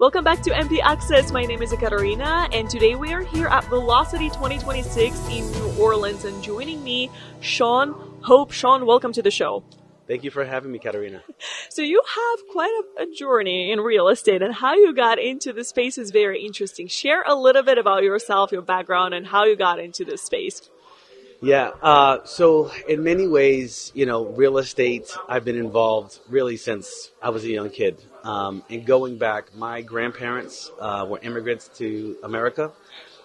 Welcome back to MP Access. My name is Ekaterina, and today we are here at Velocity 2026 in New Orleans. And joining me, Sean Hope. Sean, welcome to the show. Thank you for having me, Katerina. So you have quite a journey in real estate, and how you got into the space is very interesting. Share a little bit about yourself, your background, and how you got into this space. Yeah, so in many ways, real estate, I've been involved really since I was a young kid. And going back, my grandparents were immigrants to America.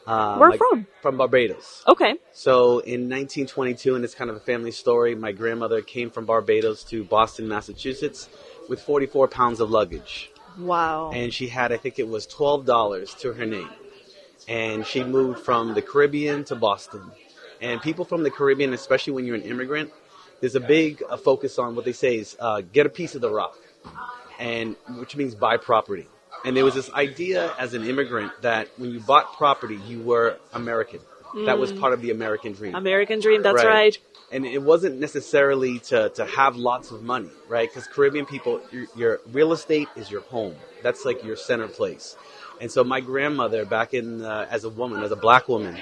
Where from? From Barbados. Okay. So in 1922, and it's kind of a family story, my grandmother came from Barbados to Boston, Massachusetts with 44 pounds of luggage. Wow. And she had, I think it was $12 to her name. And she moved from the Caribbean to Boston. And people from the Caribbean, especially when you're an immigrant, there's a big focus on what they say is get a piece of the rock, and which means buy property. And there was this idea as an immigrant that when you bought property, you were American. That was part of the American dream. American dream, that's right. And it wasn't necessarily to have lots of money, right? Because Caribbean people, your real estate is your home. That's like your center place. And so my grandmother, back in as a woman, as a black woman,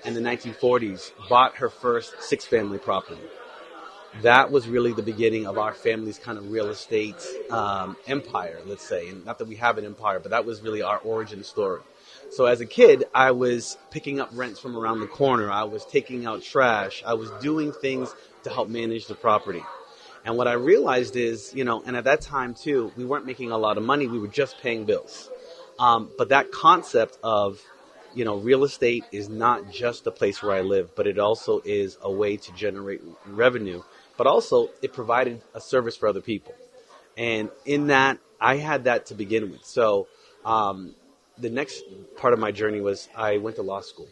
in the 1940s, bought her first 6-family property. That was really the beginning of our family's kind of real estate empire, let's say. And not that we have an empire, but that was really our origin story. So as a kid, I was picking up rents from around the corner. I was taking out trash. I was doing things to help manage the property. And what I realized is, and at that time too, we weren't making a lot of money. We were just paying bills. But that concept of real estate is not just a place where I live, but it also is a way to generate revenue. But also, it provided a service for other people. And in that, I had that to begin with. So the next part of my journey was I went to law school.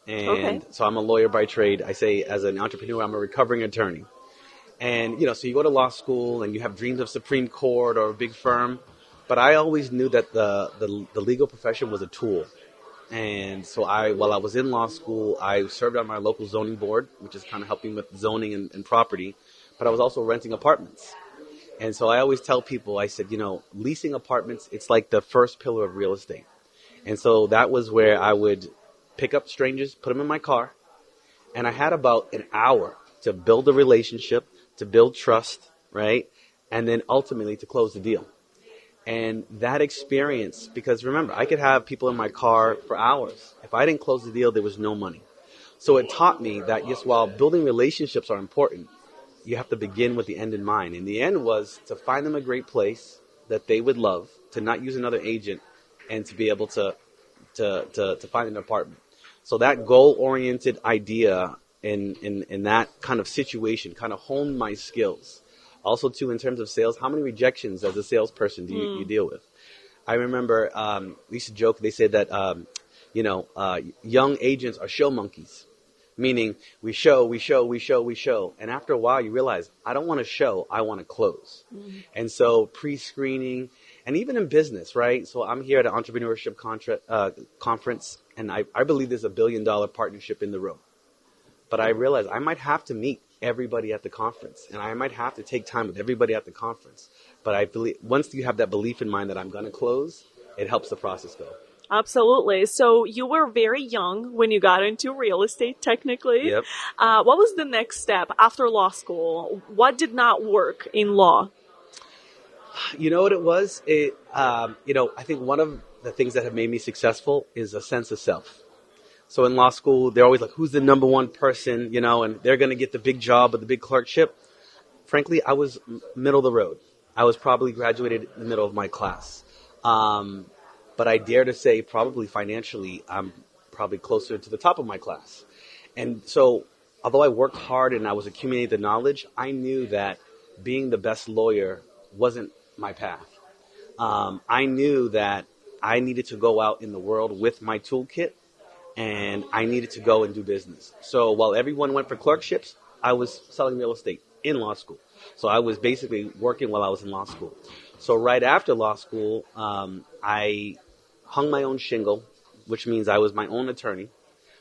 And so I'm a lawyer by trade. I say as an entrepreneur, I'm a recovering attorney. And, so you go to law school and you have dreams of Supreme Court or a big firm. But I always knew that the legal profession was a tool. And so while I was in law school, I served on my local zoning board, which is kind of helping with zoning and property, but I was also renting apartments. And so I always tell people, I said, leasing apartments, it's like the first pillar of real estate. And so that was where I would pick up strangers, put them in my car, and I had about an hour to build a relationship, to build trust, right? And then ultimately to close the deal. And that experience, because remember, I could have people in my car for hours. If I didn't close the deal, there was no money. So it taught me that, yes, while building relationships are important, you have to begin with the end in mind. And the end was to find them a great place that they would love, to not use another agent, and to be able to find an apartment. So that goal-oriented idea in that kind of situation kind of honed my skills. Also, too, in terms of sales, how many rejections as a salesperson do you deal with? I remember we used to joke. They said that young agents are show monkeys, meaning we show. And after a while, you realize, I don't want to show. I want to close. And so pre-screening, and even in business, right? So I'm here at an entrepreneurship conference, and I believe there's $1 billion partnership in the room. But I realize I might have to meet everybody at the conference, and I might have to take time with everybody at the conference. But I believe once you have that belief in mind that I'm going to close, it helps the process go. Absolutely. So you were very young when you got into real estate, technically. Yep. What was the next step after law school? What did not work in law? You know what it was? I think one of the things that have made me successful is a sense of self. So in law school, they're always like, who's the number one person, and they're going to get the big job or the big clerkship. Frankly, I was middle of the road. I was probably graduated in the middle of my class. But I dare to say probably financially, I'm probably closer to the top of my class. And so although I worked hard and I was accumulating the knowledge, I knew that being the best lawyer wasn't my path. I knew that I needed to go out in the world with my toolkit, and I needed to go and do business. So while everyone went for clerkships, I was selling real estate in law school. So I was basically working while I was in law school. So right after law school, I hung my own shingle, which means I was my own attorney.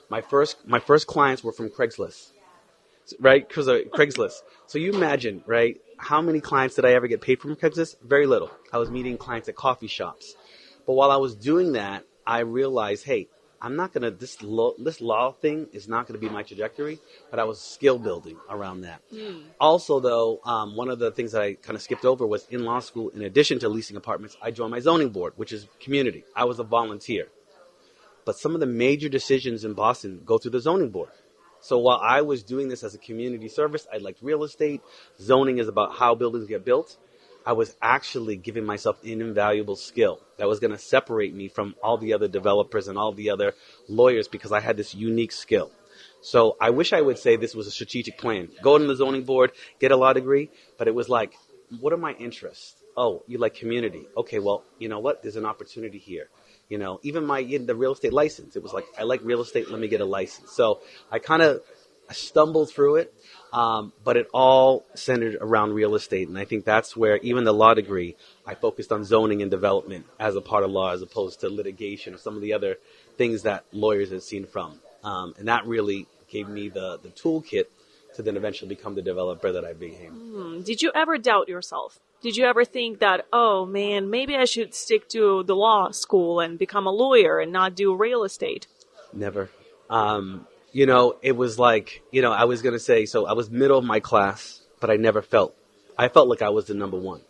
My first clients were from Craigslist, right? Because Craigslist. So you imagine, right? How many clients did I ever get paid from Craigslist? Very little. I was meeting clients at coffee shops. But while I was doing that, I realized, hey, I'm not gonna this law thing is not gonna be my trajectory. But I was skill building around that. Also, though, one of the things that I kind of skipped over was in law school. In addition to leasing apartments, I joined my zoning board, which is community. I was a volunteer. But some of the major decisions in Boston go through the zoning board. So while I was doing this as a community service, I liked real estate. Zoning is about how buildings get built. I was actually giving myself an invaluable skill that was going to separate me from all the other developers and all the other lawyers because I had this unique skill. So I wish I would say this was a strategic plan. Go to the zoning board, get a law degree, but it was like, what are my interests? Oh, you like community. Okay, well, you know what? There's an opportunity here. Even the real estate license, it was like, I like real estate, let me get a license. So I kind of stumbled through it, but it all centered around real estate. And I think that's where even the law degree, I focused on zoning and development as a part of law as opposed to litigation or some of the other things that lawyers have seen from. And that really gave me the toolkit to then eventually become the developer that I became. Did you ever doubt yourself? Did you ever think that, oh man, maybe I should stick to the law school and become a lawyer and not do real estate? Never. It was like, I was going to say, so I was middle of my class, but I felt like I was the number one.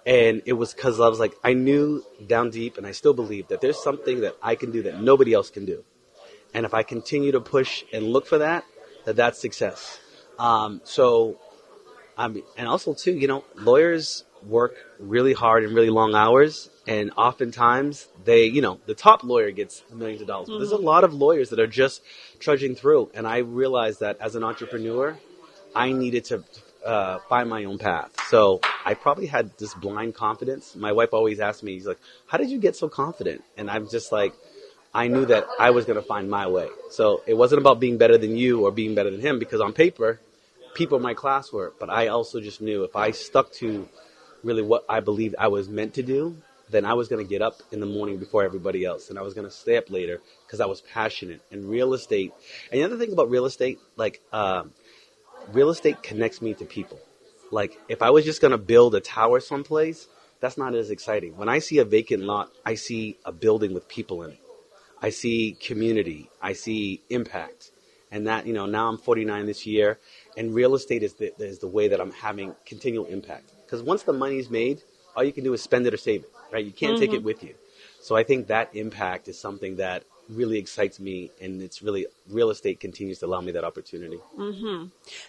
And it was because I was like, I knew down deep, and I still believe that there's something that I can do that nobody else can do. And if I continue to push and look for that's success. And also too, lawyers work really hard and really long hours, and oftentimes the top lawyer gets millions of dollars. But there's a lot of lawyers that are just trudging through, and I realized that as an entrepreneur, I needed to find my own path. So I probably had this blind confidence. My wife always asks me, he's like, how did you get so confident? And I'm just like, I knew that I was going to find my way. So it wasn't about being better than you or being better than him, because on paper, people in my class were, but I also just knew if I stuck to really what I believed I was meant to do, then I was going to get up in the morning before everybody else, and I was going to stay up later because I was passionate. And real estate, and the other thing about real estate, real estate connects me to people. Like, if I was just going to build a tower someplace, that's not as exciting. When I see a vacant lot, I see a building with people in it. I see community. I see impact. And that, now I'm 49 this year, and real estate is the way that I'm having continual impact. Because once the money's made, all you can do is spend it or save it, right? You can't take it with you. So I think that impact is something that really excites me, and it's really, real estate continues to allow me that opportunity.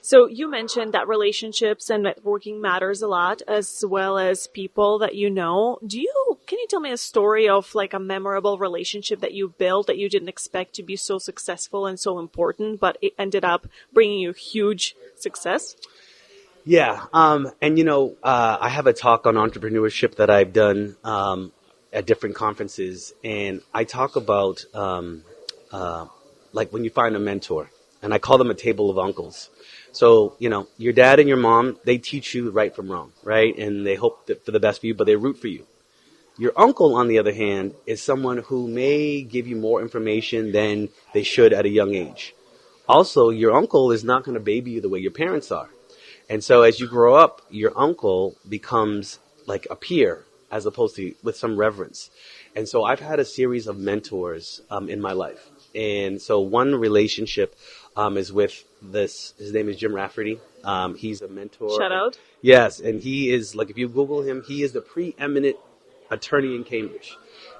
So you mentioned that relationships and networking matters a lot, as well as people that you know. Can you tell me a story of like a memorable relationship that you built that you didn't expect to be so successful and so important, but it ended up bringing you huge success? Yeah. I have a talk on entrepreneurship that I've done at different conferences, and I talk about like when you find a mentor, and I call them a table of uncles. So, your dad and your mom, they teach you right from wrong, right? And they hope for the best for you, but they root for you. Your uncle, on the other hand, is someone who may give you more information than they should at a young age. Also, your uncle is not going to baby you the way your parents are. And so as you grow up, your uncle becomes like a peer as opposed to with some reverence. And so I've had a series of mentors in my life. And so one relationship is with his name is Jim Rafferty. He's a mentor. Shout out. Yes. And he is, like, if you Google him, he is the preeminent attorney in Cambridge.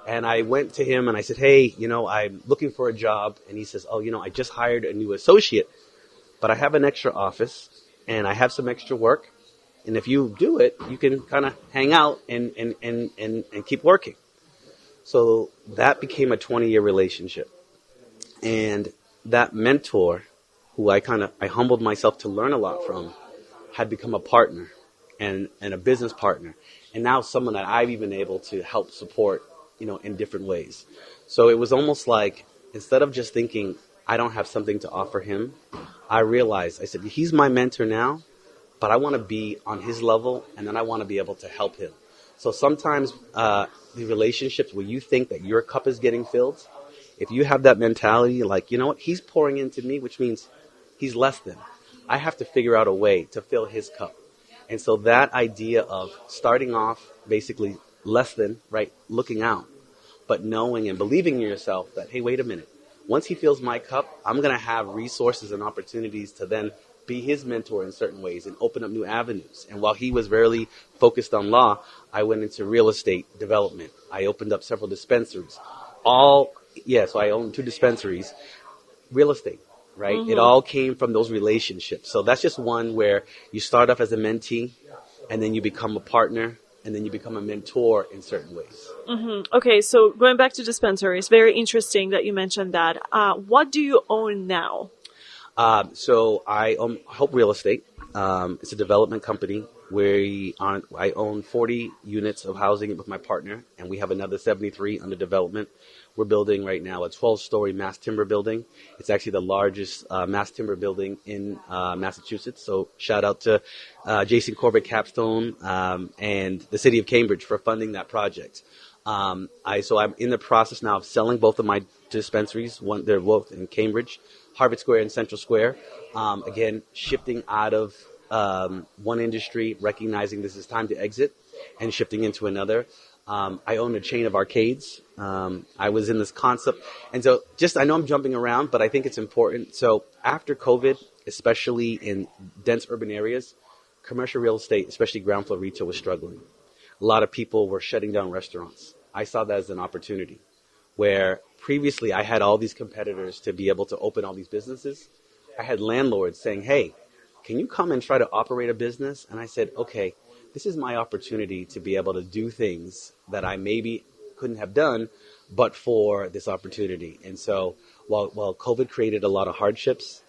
And I went to him and I said, hey, I'm looking for a job. And he says, I just hired a new associate, but I have an extra office and I have some extra work. And if you do it, you can kind of hang out and keep working. So that became a 20-year relationship. And that mentor, who I humbled myself to learn a lot from, had become a partner and a business partner. And now someone that I've even able to help support, in different ways. So it was almost like, instead of just thinking, I don't have something to offer him, I said, he's my mentor now, but I want to be on his level, and then I want to be able to help him. So sometimes the relationships where you think that your cup is getting filled, if you have that mentality, like, he's pouring into me, which means he's less than. I have to figure out a way to fill his cup. And so that idea of starting off basically less than, right, looking out, but knowing and believing in yourself that, hey, wait a minute. Once he fills my cup, I'm going to have resources and opportunities to then be his mentor in certain ways and open up new avenues. And while he was very focused on law, I went into real estate development. I opened up several dispensaries. So I own 2 dispensaries. Real estate, right? It all came from those relationships. So that's just one where you start off as a mentee, and then you become a partner, and then you become a mentor in certain ways. Okay, so going back to dispensaries, very interesting that you mentioned that. What do you own now? So I own Hope Real Estate. It's a development company where I own 40 units of housing with my partner, and we have another 73 under development. We're building right now a 12-story mass timber building. It's actually the largest mass timber building in Massachusetts. So shout out to Jason Corbett Capstone and the city of Cambridge for funding that project. I'm in the process now of selling both of my dispensaries. They're both in Cambridge, Harvard Square and Central Square. Again, shifting out of one industry, recognizing this is time to exit, and shifting into another. I own a chain of arcades. I was in this concept. And so I know I'm jumping around, but I think it's important. So after COVID, especially in dense urban areas, commercial real estate, especially ground floor retail, was struggling. A lot of people were shutting down restaurants. I saw that as an opportunity where previously I had all these competitors to be able to open all these businesses. I had landlords saying, hey, can you come and try to operate a business? And I said, okay, this is my opportunity to be able to do things that I maybe couldn't have done, but for this opportunity. And so while COVID created a lot of hardships,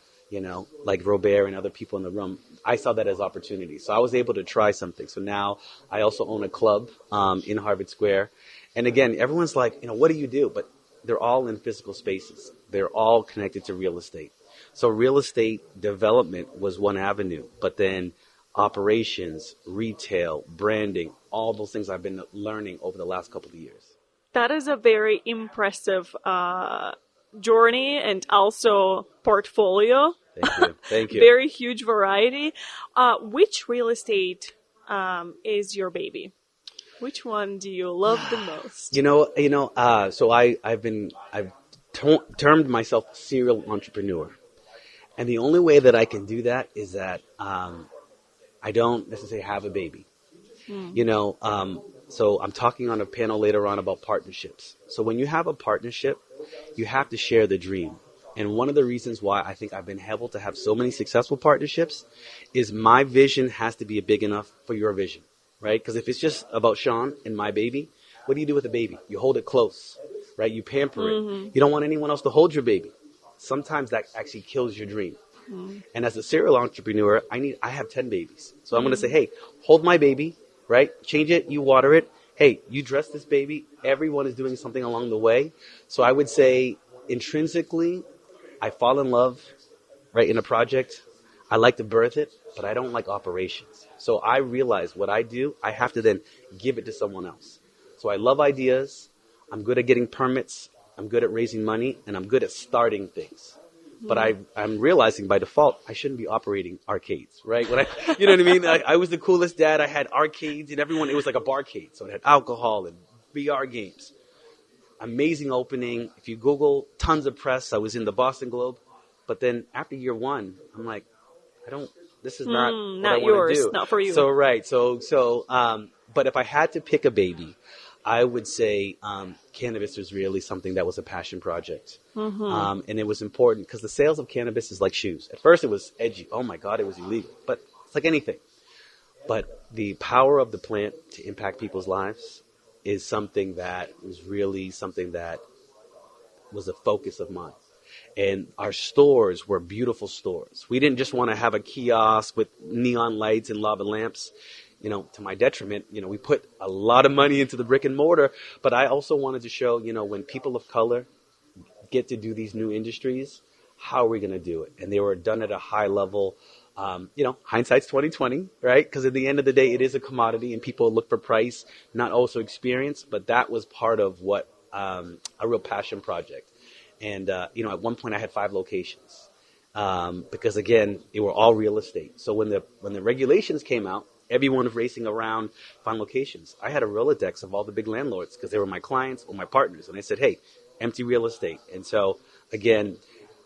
like Robert and other people in the room, I saw that as opportunity. So I was able to try something. So now I also own a club in Harvard Square. And again, everyone's like, what do you do? But they're all in physical spaces. They're all connected to real estate. So real estate development was one avenue, but then operations, retail, branding, all those things I've been learning over the last couple of years. That is a very impressive journey and also portfolio. Thank you. Thank you. Very huge variety. Which real estate is your baby? Which one do you love the most? So I've termed myself a serial entrepreneur. And the only way that I can do that is that I don't necessarily have a baby. So I'm talking on a panel later on about partnerships. So when you have a partnership, you have to share the dream. And one of the reasons why I think I've been able to have so many successful partnerships is my vision has to be big enough for your vision, right? Because if it's just about Sean and my baby, what do you do with a baby? You hold it close, right? You pamper it. You don't want anyone else to hold your baby. Sometimes that actually kills your dream. And as a serial entrepreneur, I have 10 babies. So I'm going to say, hey, hold my baby, right? Change it. You water it. Hey, you dress this baby. Everyone is doing something along the way. So I would say intrinsically, I fall in love, right, in a project. I like to birth it, but I don't like operations. So I realize what I do, I have to then give it to someone else. So I love ideas. I'm good at getting permits. I'm good at raising money, and I'm good at starting things. But I'm realizing by default, I shouldn't be operating arcades, right? You know what I mean? I was the coolest dad. I had arcades, and it was like a barcade. So it had alcohol and VR games. Amazing opening. If you Google, tons of press. I was in the Boston Globe. But then after year one, I'm like, this is not what I want to do. Not for you. So, right. But if I had to pick a baby, I would say cannabis was really something that was a passion project. And it was important because the sales of cannabis is like shoes. At first it was edgy. Oh my God, it was illegal. But it's like anything. But the power of the plant to impact people's lives is something that was really something that was a focus of mine. And our stores were beautiful stores. We didn't just want to have a kiosk with neon lights and lava lamps. To my detriment, we put a lot of money into the brick and mortar, but I also wanted to show, when people of color get to do these new industries, how are we going to do it? And they were done at a high level. Hindsight's 2020, right? Because at the end of the day, it is a commodity and people look for price, not also experience, but that was part of what, a real passion project. And, at one point I had 5 locations, because again, they were all real estate. So when the regulations came out, everyone racing around find locations. I had a Rolodex of all the big landlords because they were my clients or my partners. And I said, hey, empty real estate. And so, again,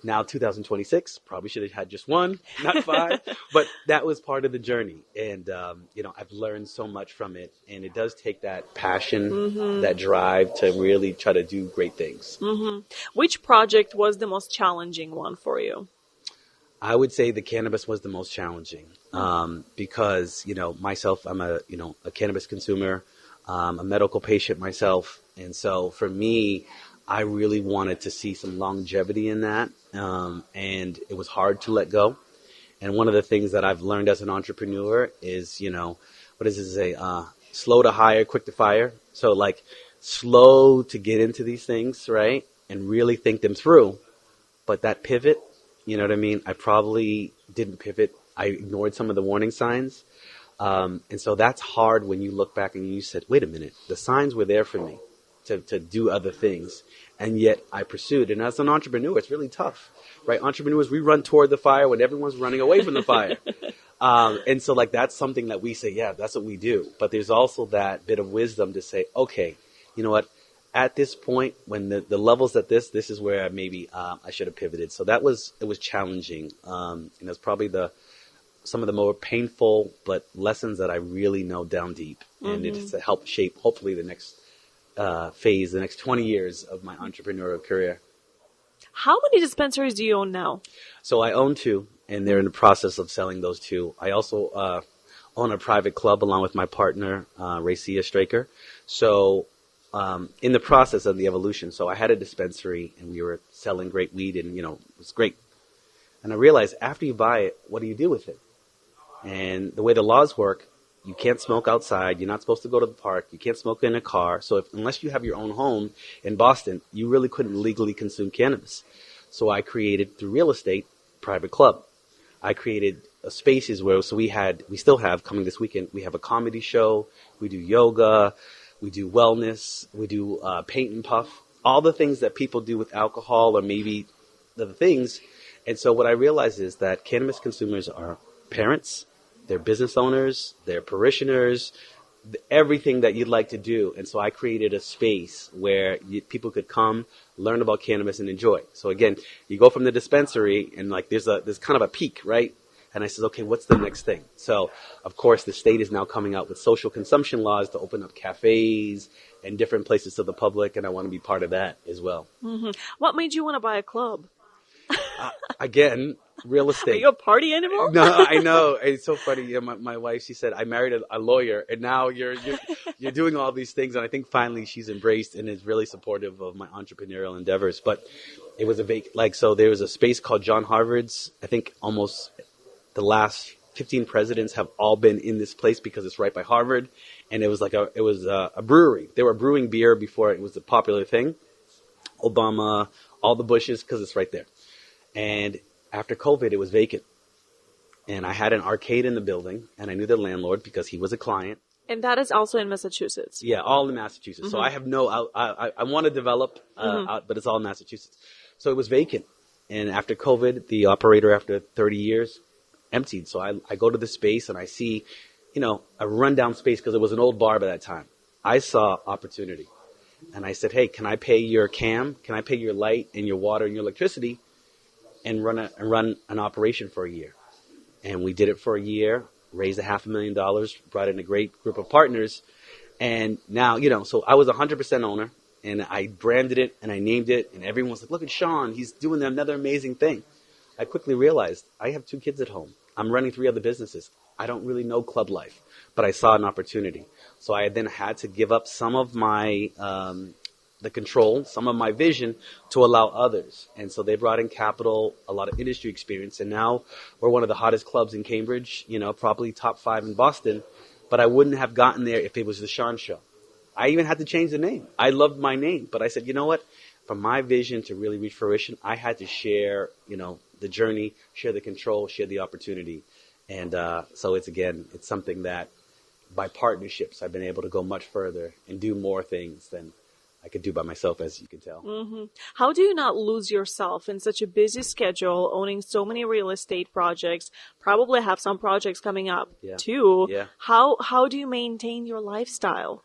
now 2026, probably should have had just one, not five. But that was part of the journey. And, I've learned so much from it. And it does take that passion, that drive to really try to do great things. Which project was the most challenging one for you? I would say the cannabis was the most challenging because, myself, I'm a cannabis consumer, a medical patient myself. And so for me, I really wanted to see some longevity in that. And it was hard to let go. And one of the things that I've learned as an entrepreneur is, what does it say? Slow to hire, quick to fire. So like slow to get into these things, right? And really think them through. But that pivot, you know what I mean? I probably didn't pivot. I ignored some of the warning signs. And so that's hard when you look back and you said, wait a minute, the signs were there for me to do other things. And yet I pursued. And as an entrepreneur, it's really tough, right? Entrepreneurs, we run toward the fire when everyone's running away from the fire. And so like that's something that we say, yeah, that's what we do. But there's also that bit of wisdom to say, okay, you know what? At this point, when the levels at this is where maybe I should have pivoted. So it was challenging. And it's probably some of the more painful, but lessons that I really know down deep. And it's to help shape, hopefully, the next phase, the next 20 years of my entrepreneurial career. How many dispensaries do you own now? So I own two, and they're in the process of selling those two. I also own a private club along with my partner, Racia Straker. So in the process of the evolution, so I had a dispensary, and we were selling great weed, and, it was great. And I realized after you buy it, what do you do with it? And the way the laws work, you can't smoke outside. You're not supposed to go to the park. You can't smoke in a car. So unless you have your own home in Boston, you really couldn't legally consume cannabis. So I created, through real estate, private club. I created spaces where, we still have, coming this weekend, we have a comedy show. We do yoga. We do wellness. We do paint and puff. All the things that people do with alcohol or maybe other things. And so what I realized is that cannabis consumers are parents, they're business owners, they're parishioners, everything that you'd like to do. And so I created a space where people could come, learn about cannabis, and enjoy. So again, you go from the dispensary and like there's kind of a peak, right? And I said, okay, what's the next thing? So of course the state is now coming out with social consumption laws to open up cafes and different places to the public, and I want to be part of that as well. What made you want to buy a club? Again, real estate. Are you a party animal? No, I know. It's so funny. Yeah, my wife, she said, I married a lawyer, and now you're doing all these things. And I think finally she's embraced and is really supportive of my entrepreneurial endeavors. But it was so there was a space called John Harvard's. I think almost the last 15 presidents have all been in this place because it's right by Harvard. And it was a brewery. They were brewing beer before it was a popular thing. Obama, all the Bushes, because it's right there. And after COVID, it was vacant. And I had an arcade in the building, and I knew the landlord because he was a client. And that is also in Massachusetts. Yeah, all in Massachusetts. So I have I want to develop, but it's all in Massachusetts. So it was vacant. And after COVID, the operator, after 30 years, emptied. So I go to the space, and I see, a rundown space because it was an old bar by that time. I saw opportunity. And I said, hey, can I pay your CAM? Can I pay your light and your water and your electricity? And run an operation for a year. And we did it for a year, raised $500,000, brought in a great group of partners. And now, so I was 100% owner, and I branded it and I named it, and everyone was like, look at Sean, he's doing another amazing thing. I quickly realized I have 2 kids at home. I'm running 3 other businesses. I don't really know club life, but I saw an opportunity. So I then had to give up some of my the control, some of my vision to allow others. And so they brought in capital, a lot of industry experience. And now we're one of the hottest clubs in Cambridge, probably top 5 in Boston. But I wouldn't have gotten there if it was the Sean Show. I even had to change the name. I loved my name. But I said, you know what? For my vision to really reach fruition, I had to share, the journey, share the control, share the opportunity. And so it's something that by partnerships, I've been able to go much further and do more things than I could do by myself, as you can tell. How do you not lose yourself in such a busy schedule, owning so many real estate projects, probably have some projects coming up Yeah. too? Yeah. How do you maintain your lifestyle?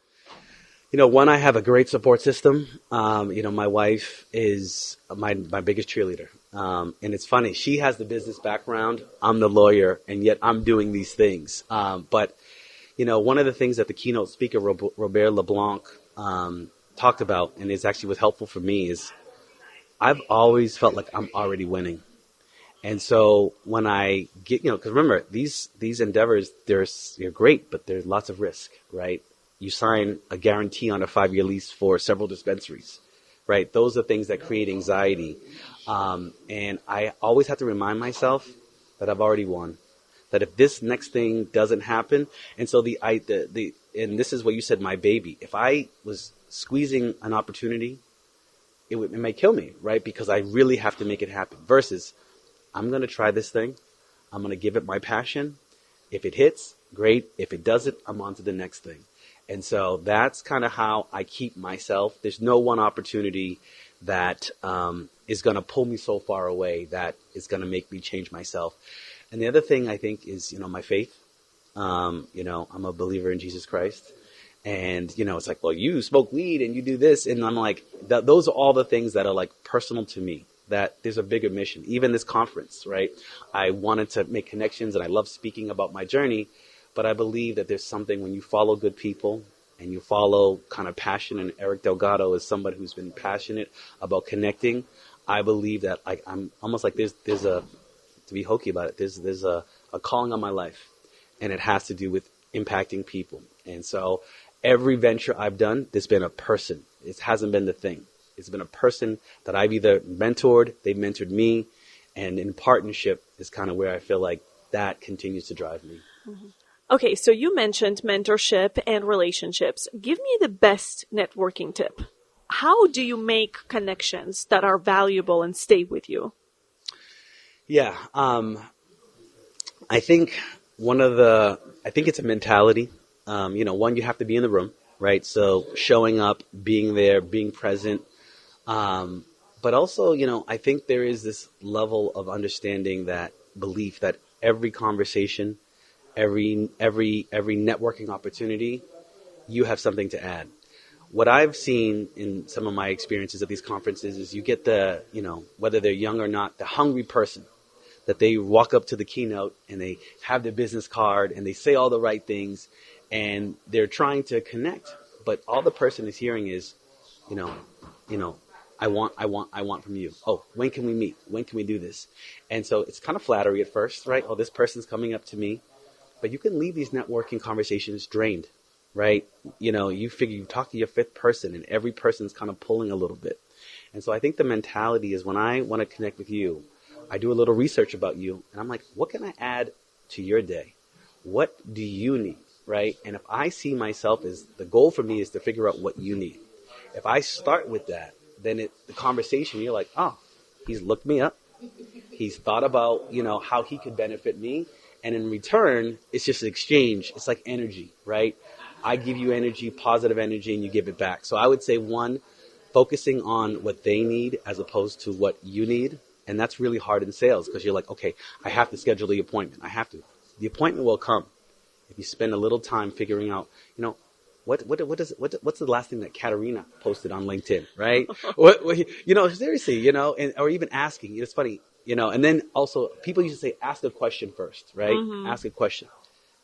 One, I have a great support system. My wife is my biggest cheerleader. And it's funny, she has the business background, I'm the lawyer, and yet I'm doing these things. But one of the things that the keynote speaker, Robert LeBlanc, talked about, and it's actually was helpful for me, is I've always felt like I'm already winning. And so when I get, because remember, these endeavors, they're great, but there's lots of risk, right? You sign a guarantee on a 5-year lease for several dispensaries, right? Those are things that create anxiety. And I always have to remind myself that I've already won. That if this next thing doesn't happen, and so and this is what you said, my baby. If I was squeezing an opportunity, it may kill me, right? Because I really have to make it happen. Versus, I'm going to try this thing. I'm going to give it my passion. If it hits, great. If it doesn't, I'm on to the next thing. And so that's kind of how I keep myself. There's no one opportunity that is going to pull me so far away that is going to make me change myself. And the other thing I think is, my faith. I'm a believer in Jesus Christ. And, it's like, well, you smoke weed and you do this. And I'm like, those are all the things that are like personal to me, that there's a bigger mission. Even this conference, right? I wanted to make connections and I love speaking about my journey. But I believe that there's something when you follow good people and you follow kind of passion. And Eric Delgado is somebody who's been passionate about connecting. I believe that I'm almost like there's a, to be hokey about it, there's a calling on my life. And it has to do with impacting people. And so every venture I've done, there's been a person. It hasn't been the thing. It's been a person that I've either mentored, they've mentored me, and in partnership is kind of where I feel like that continues to drive me. Mm-hmm. Okay, so you mentioned mentorship and relationships. Give me the best networking tip. How do you make connections that are valuable and stay with you? Yeah, I think it's a mentality. One, you have to be in the room, right? So showing up, being there, being present. But also, I think there is this level of understanding, that belief that every conversation, every networking opportunity, you have something to add. What I've seen in some of my experiences at these conferences is you get the, whether they're young or not, the hungry person, that they walk up to the keynote and they have their business card and they say all the right things and they're trying to connect. But all the person is hearing is, I want from you. Oh, when can we meet? When can we do this? And so it's kind of flattery at first, right? Oh, this person's coming up to me. But you can leave these networking conversations drained, right? You figure you talk to your fifth person and every person's kind of pulling a little bit. And so I think the mentality is when I want to connect with you, I do a little research about you and I'm like, what can I add to your day? What do you need, right? And if I see myself as the goal for me is to figure out what you need. If I start with that, then the conversation, you're like, oh, he's looked me up. He's thought about, how he could benefit me. And in return, it's just an exchange. It's like energy, right? I give you energy, positive energy, and you give it back. So I would say, one, focusing on what they need as opposed to what you need. And that's really hard in sales because you're like, okay, I have to schedule the appointment. I have to. The appointment will come if you spend a little time figuring out, what's the last thing that Katarina posted on LinkedIn, right? Seriously, or even asking. It's funny, and then also people used to say, ask a question first, right? Mm-hmm. Ask a question.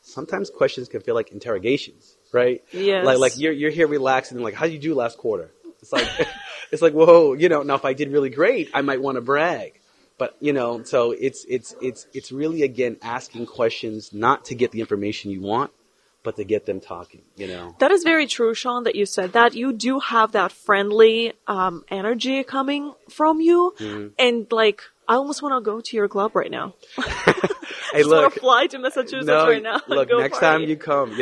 Sometimes questions can feel like interrogations, right? Yes. Like you're here relaxing and like, how did you do last quarter? It's like, it's like, whoa, now if I did really great, I might want to brag. But, so it's really, again, asking questions, not to get the information you want, but to get them talking, That is very true, Sean, that you said that. You do have that friendly energy coming from you. Mm-hmm. And I almost want to go to your club right now. Hey, look, want to fly to Massachusetts right now. Look, next time you come,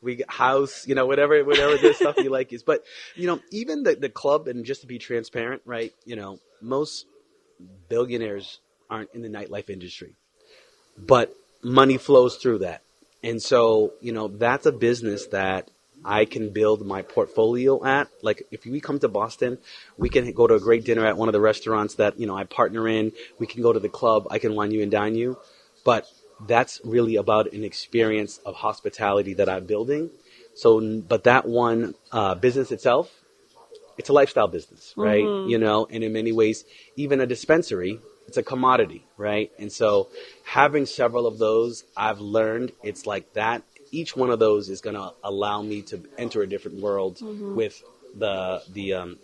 we get house, whatever this stuff you like is. But, even the club, and just to be transparent, right, most billionaires aren't in the nightlife industry, but money flows through that. And so, that's a business that I can build my portfolio at. Like if we come to Boston, we can go to a great dinner at one of the restaurants that, I partner in. We can go to the club. I can wine you and dine you. But that's really about an experience of hospitality that I'm building. So, but that one business itself, it's a lifestyle business, right? And in many ways, even a dispensary, it's a commodity, right? And so having several of those, I've learned it's like that. Each one of those is going to allow me to enter a different world with the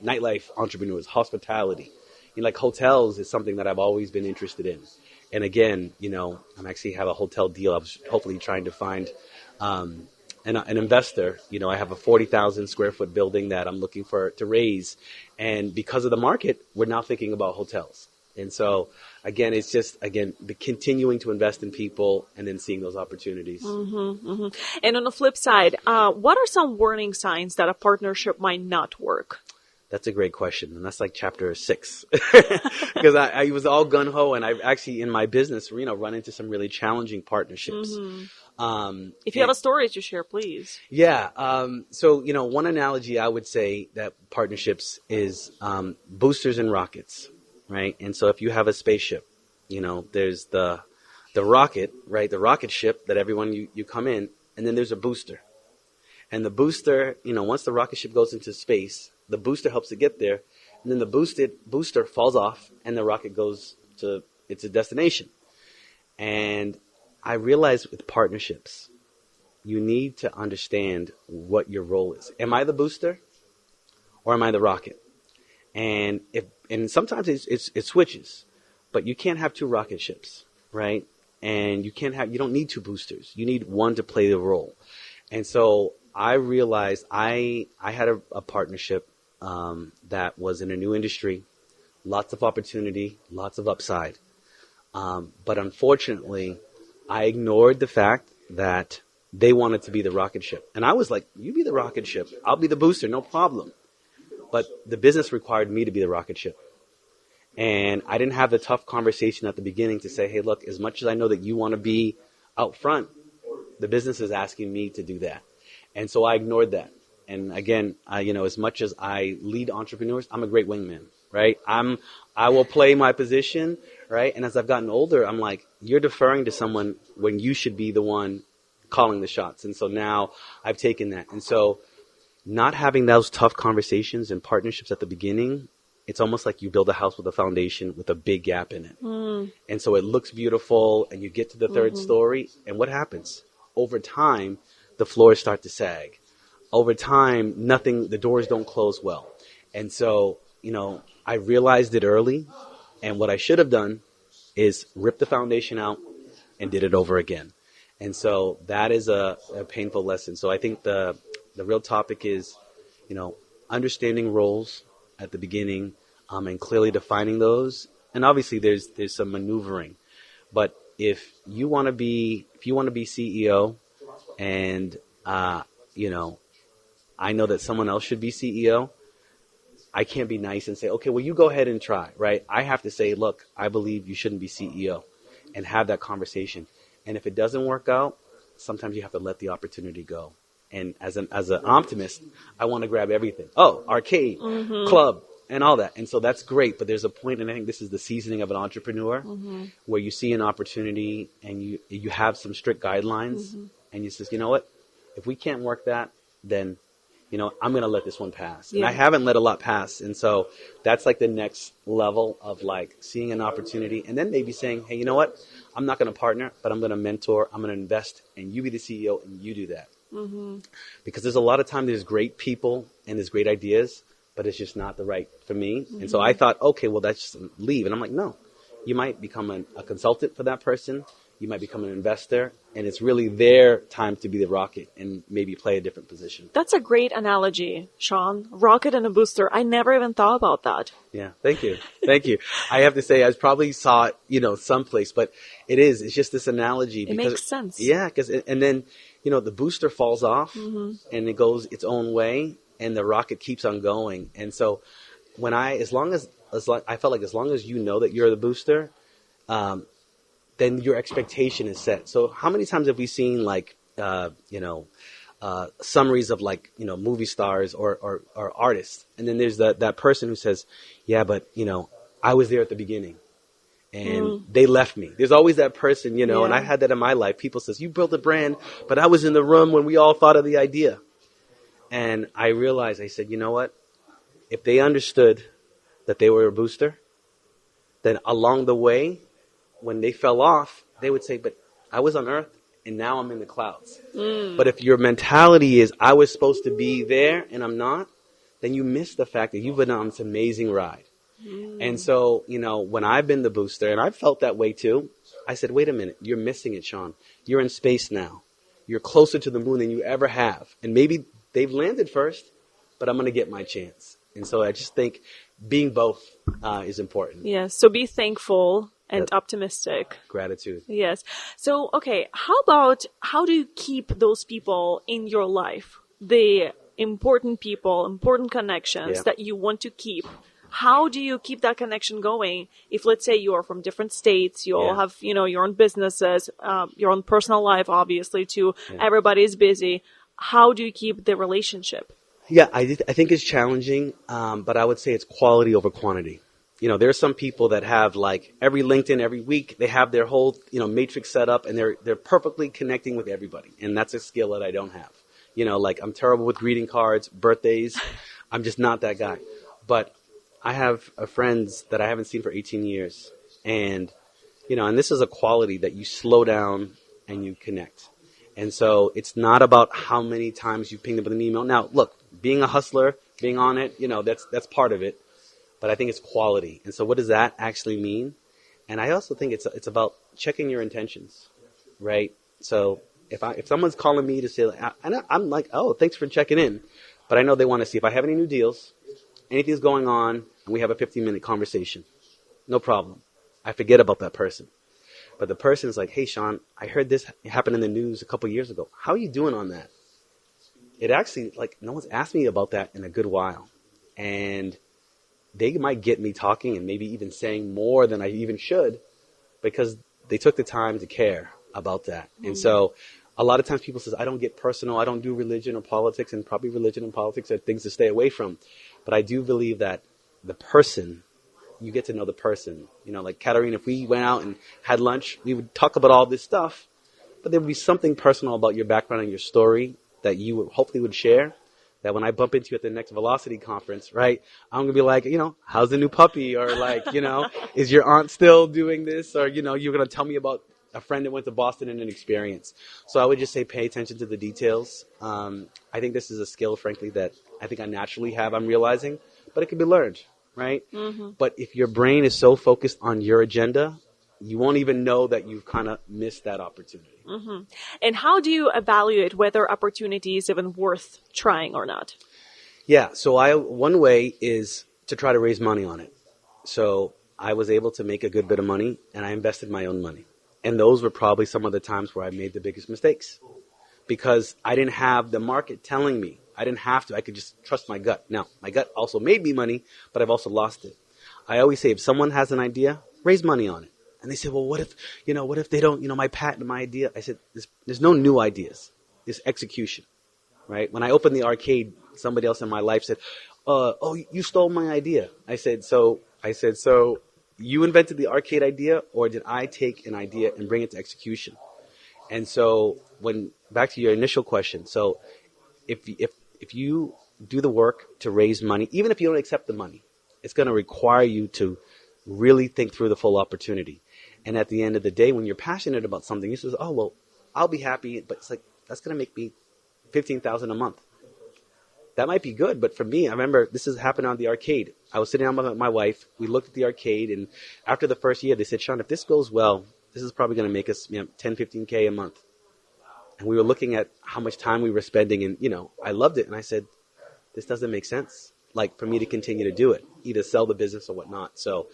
nightlife entrepreneurs, hospitality. Like hotels is something that I've always been interested in. And again, I'm actually have a hotel deal. I was hopefully trying to find an investor. I have a 40,000 square foot building that I'm looking to raise. And because of the market, we're now thinking about hotels. And so, again, it's just, continuing to invest in people and then seeing those opportunities. And on the flip side, what are some warning signs that a partnership might not work? That's a great question. And that's like chapter 6. Because I was all gung-ho, and I've actually, in my business, run into some really challenging partnerships. If you have a story to share, please. Yeah. So, one analogy I would say that partnerships is boosters and rockets. Right. And so if you have a spaceship, there's the rocket, right? The rocket ship that everyone you come in, and then there's a booster. And the booster, once the rocket ship goes into space, the booster helps it get there. And then the booster falls off and the rocket goes to its destination. And I realized with partnerships, you need to understand what your role is. Am I the booster or am I the rocket? And sometimes it switches, but you can't have two rocket ships, right? And you don't need two boosters. You need one to play the role. And so I realized I had a partnership that was in a new industry, lots of opportunity, lots of upside. But unfortunately, I ignored the fact that they wanted to be the rocket ship. And I was like, you be the rocket ship. I'll be the booster, no problem. But the business required me to be the rocket ship. And I didn't have the tough conversation at the beginning to say, hey, look, as much as I know that you want to be out front, the business is asking me to do that. And so I ignored that. And again, as much as I lead entrepreneurs, I'm a great wingman, right? I will play my position, right? And as I've gotten older, I'm like, you're deferring to someone when you should be the one calling the shots. And so now I've taken that. And so not having those tough conversations and partnerships at the beginning, it's almost like you build a house with a foundation with a big gap in it. And so it looks beautiful and you get to the third story. And what happens? Over time, the floors start to sag. Over time, the doors don't close well. And so, I realized it early. And what I should have done is rip the foundation out and did it over again. And so that is a painful lesson. So I think the real topic is, understanding roles at the beginning, and clearly defining those. And obviously there's some maneuvering, but if you want to be CEO and, I know that someone else should be CEO, I can't be nice and say, okay, well, you go ahead and try, right? I have to say, look, I believe you shouldn't be CEO and have that conversation. And if it doesn't work out, sometimes you have to let the opportunity go. And as an optimist, I want to grab everything. Oh, arcade, club, and all that. And so that's great. But there's a point, and I think this is the seasoning of an entrepreneur, where you see an opportunity and you have some strict guidelines, and you says, you know what? If we can't work that, then I'm going to let this one pass. And I haven't let a lot pass. And so that's like the next level of like seeing an opportunity and then maybe saying, hey, you know what? I'm not going to partner, but I'm going to mentor. I'm going to invest and you be the CEO and you do that. Because there's a lot of time there's great people and there's great ideas, but it's just not the right for me. And so I thought, okay, well, that's just leave. And I'm like, no, you might become a consultant for that person. You might become an investor, and it's really their time to be the rocket and maybe play a different position. That's a great analogy, Sean. Rocket and a booster. I never even thought about that. Yeah, thank you. Thank you. I have to say, I probably saw it, someplace, but it's just this analogy. It makes sense. Yeah, and then, the booster falls off and it goes its own way and the rocket keeps on going. And so I felt like as long as you know that you're the booster, then your expectation is set. So how many times have we seen summaries of like, movie stars or artists. And then there's that person who says, yeah, but I was there at the beginning and they left me. There's always that person, and I Yeah. had that in my life. People says, you built a brand, but I was in the room when we all thought of the idea. And I realized, I said, you know what? If they understood that they were a booster, then along the way, when they fell off, they would say, but I was on Earth and now I'm in the clouds. But if your mentality is, I was supposed to be there and I'm not, then you miss the fact that you've been on this amazing ride. And so, when I've been the booster, and I've felt that way too, I said, wait a minute, you're missing it, Sean. You're in space now. You're closer to the moon than you ever have. And maybe they've landed first, but I'm going to get my chance. And so I just think being both is important. Yes. So be thankful and Yep. optimistic. Gratitude. Yes. So, okay, how do you keep those people in your life? The important people, important connections Yeah. that you want to keep. How do you keep that connection going? If, let's say, you are from different states, you all Yeah. have, your own businesses, your own personal life, obviously, too. Yeah. Everybody's busy. How do you keep the relationship? Yeah, I think it's challenging, but I would say it's quality over quantity. There are some people that have like every LinkedIn every week, they have their whole, matrix set up and they're perfectly connecting with everybody. And that's a skill that I don't have. Like I'm terrible with greeting cards, birthdays. I'm just not that guy. But I have friends that I haven't seen for 18 years. And, and this is a quality that you slow down and you connect. And so it's not about how many times you ping them with an email. Now, look, being a hustler, being on it, that's part of it. But I think it's quality. And so what does that actually mean? And I also think it's about checking your intentions, right? So if someone's calling me to say, I'm like, oh, thanks for checking in. But I know they want to see if I have any new deals, anything's going on, and we have a 15-minute conversation. No problem. I forget about that person. But the person's like, hey, Sean, I heard this happened in the news a couple years ago. How are you doing on that? It actually, like, no one's asked me about that in a good while. And they might get me talking and maybe even saying more than I even should because they took the time to care about that. And so a lot of times people say, I don't get personal. I don't do religion or politics, and probably religion and politics are things to stay away from. But I do believe that the person, you get to know the person. Like Katarina, if we went out and had lunch, we would talk about all this stuff, but there would be something personal about your background and your story that you would hopefully would share. That when I bump into you at the next Velocity conference, right, I'm going to be like, how's the new puppy? Or like, is your aunt still doing this? Or, you're going to tell me about a friend that went to Boston and an experience. So I would just say pay attention to the details. I think this is a skill, frankly, that I think I naturally have, I'm realizing, but it can be learned, right? Mm-hmm. But if your brain is so focused on your agenda, you won't even know that you've kind of missed that opportunity. Mm-hmm. And how do you evaluate whether opportunity is even worth trying or not? Yeah, so one way is to try to raise money on it. So I was able to make a good bit of money, and I invested my own money. And those were probably some of the times where I made the biggest mistakes because I didn't have the market telling me. I didn't have to. I could just trust my gut. Now, my gut also made me money, but I've also lost it. I always say if someone has an idea, raise money on it. And they say, well, what if they don't, my patent, my idea? I said, there's no new ideas. There's execution, right? When I opened the arcade, somebody else in my life said, oh, you stole my idea. I said, so you invented the arcade idea, or did I take an idea and bring it to execution? And so back to your initial question. So if you do the work to raise money, even if you don't accept the money, it's going to require you to really think through the full opportunity. And at the end of the day, when you're passionate about something, you say, oh, well, I'll be happy, but it's like, that's going to make me $15,000 a month. That might be good, but for me, I remember this has happened on the arcade. I was sitting down with my wife. We looked at the arcade, and after the first year, they said, Sean, if this goes well, this is probably going to make us 10, 15K a month. And we were looking at how much time we were spending, and, I loved it. And I said, this doesn't make sense, like, for me to continue to do it, either sell the business or whatnot. So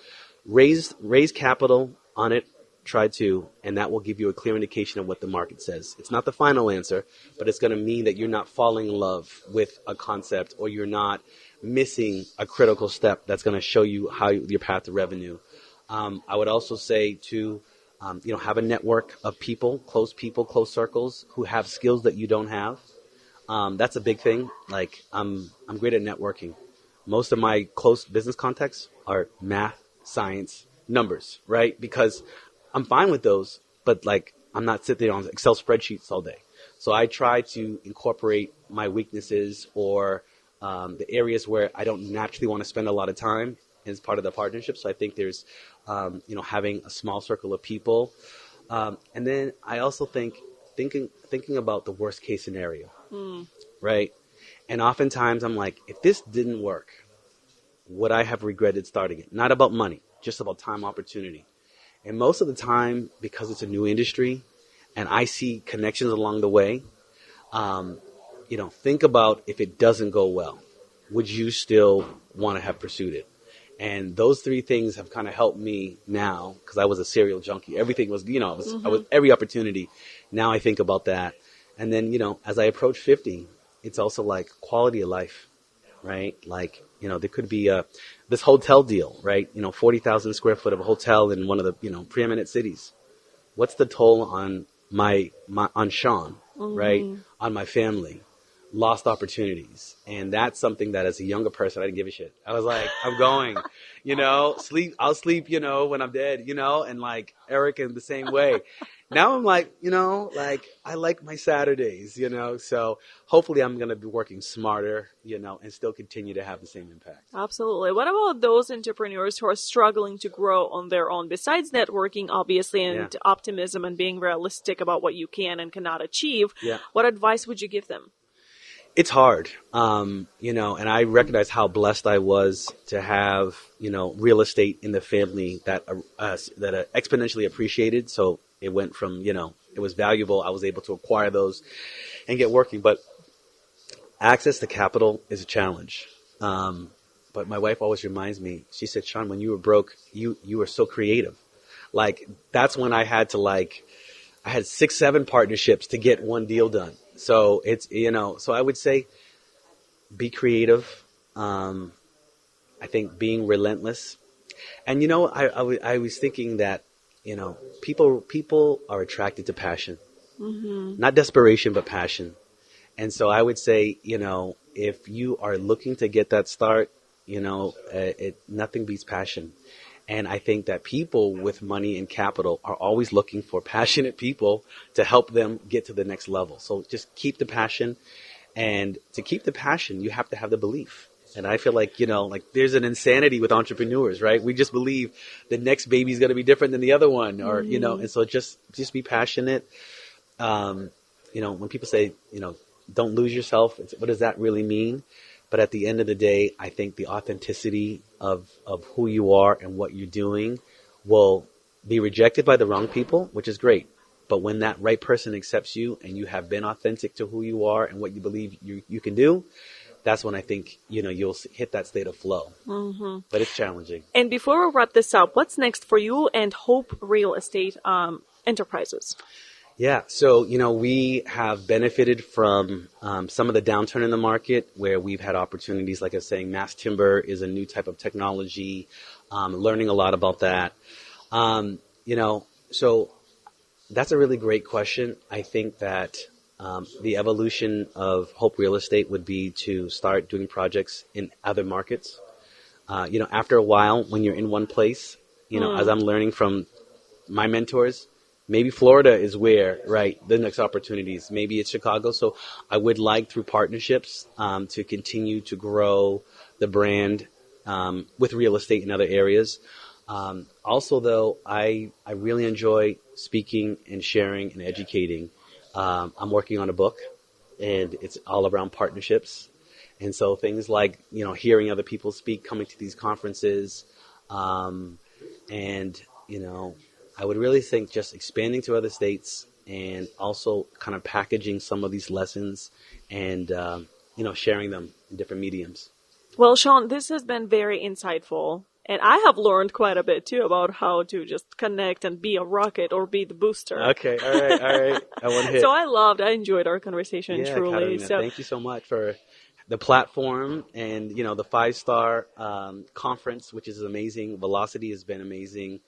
raise capital on it, try to, and that will give you a clear indication of what the market says. It's not the final answer, but it's going to mean that you're not falling in love with a concept, or you're not missing a critical step that's going to show you how your path to revenue. I would also say to, have a network of people, close circles who have skills that you don't have. That's a big thing. Like I'm great at networking. Most of my close business contacts are math, science, numbers, right? Because I'm fine with those, but like I'm not sitting there on Excel spreadsheets all day. So I try to incorporate my weaknesses or the areas where I don't naturally want to spend a lot of time as part of the partnership. So I think there's, having a small circle of people, and then I also think thinking about the worst case scenario, right? And oftentimes I'm like, if this didn't work, would I have regretted starting it? Not about money, just about time opportunity. And most of the time, because it's a new industry and I see connections along the way, think about if it doesn't go well, would you still want to have pursued it? And those three things have kind of helped me now because I was a serial junkie. Everything was, I was every opportunity. Now I think about that. And then, as I approach 50, it's also like quality of life, right? Like, there could be this hotel deal, right? 40,000 square foot of a hotel in one of the, preeminent cities. What's the toll on on Sean, right? On my family, lost opportunities. And that's something that as a younger person, I didn't give a shit. I was like, I'm going, I'll sleep, when I'm dead, and like Eric in the same way. Now I'm like, I like my Saturdays, so hopefully I'm going to be working smarter, and still continue to have the same impact. Absolutely. What about those entrepreneurs who are struggling to grow on their own, besides networking, obviously, and optimism and being realistic about what you can and cannot achieve? Yeah. What advice would you give them? It's hard, and I recognize how blessed I was to have, real estate in the family that exponentially appreciated. So it went from, it was valuable. I was able to acquire those and get working. But access to capital is a challenge. But my wife always reminds me, she said, Sean, when you were broke, you were so creative. Like, that's when I had I had 6, 7 partnerships to get one deal done. So it's, so I would say be creative. I think being relentless. And, I was thinking that, people are attracted to passion, not desperation, but passion. And so I would say, if you are looking to get that start, nothing beats passion. And I think that people with money and capital are always looking for passionate people to help them get to the next level. So just keep the passion. And to keep the passion, you have to have the belief. And I feel like, there's an insanity with entrepreneurs, right? We just believe the next baby is going to be different than the other one, or, and so just be passionate. When people say, don't lose yourself, what does that really mean? But at the end of the day, I think the authenticity of who you are and what you're doing will be rejected by the wrong people, which is great. But when that right person accepts you and you have been authentic to who you are and what you believe you can do, that's when I think, you'll hit that state of flow. But it's challenging. And before we wrap this up, what's next for you and Hope Real Estate Enterprises? Yeah, so, we have benefited from some of the downturn in the market where we've had opportunities, like I was saying, mass timber is a new type of technology, learning a lot about that. So that's a really great question. I think that the evolution of Hope Real Estate would be to start doing projects in other markets. After a while, when you're in one place, as I'm learning from my mentors, maybe Florida is where, right, the next opportunities. Maybe it's Chicago. So I would like, through partnerships, to continue to grow the brand with real estate in other areas. Also, though, I really enjoy speaking and sharing and educating. I'm working on a book, and it's all around partnerships. And so things like, hearing other people speak, coming to these conferences, and, I would really think just expanding to other states and also kind of packaging some of these lessons and, sharing them in different mediums. Well, Sean, this has been very insightful. And I have learned quite a bit, too, about how to just connect and be a rocket or be the booster. Okay, all right. I want to hit. So I enjoyed our conversation, truly. Katarina, So thank you so much for the platform and, the 5-star conference, which is amazing. Velocity has been amazing.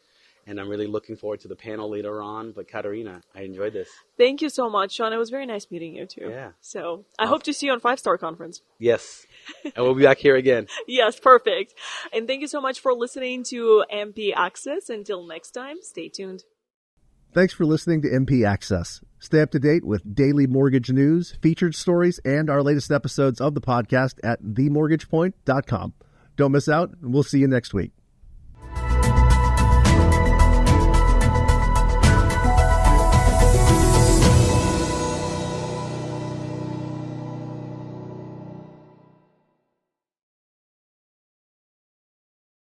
And I'm really looking forward to the panel later on. But Katarina, I enjoyed this. Thank you so much, Sean. It was very nice meeting you too. Yeah. So I hope to see you on 5-Star Conference. Yes. And we'll be back here again. Yes, perfect. And thank you so much for listening to MP Access. Until next time, stay tuned. Thanks for listening to MP Access. Stay up to date with daily mortgage news, featured stories, and our latest episodes of the podcast at themortgagepoint.com. Don't miss out, and we'll see you next week.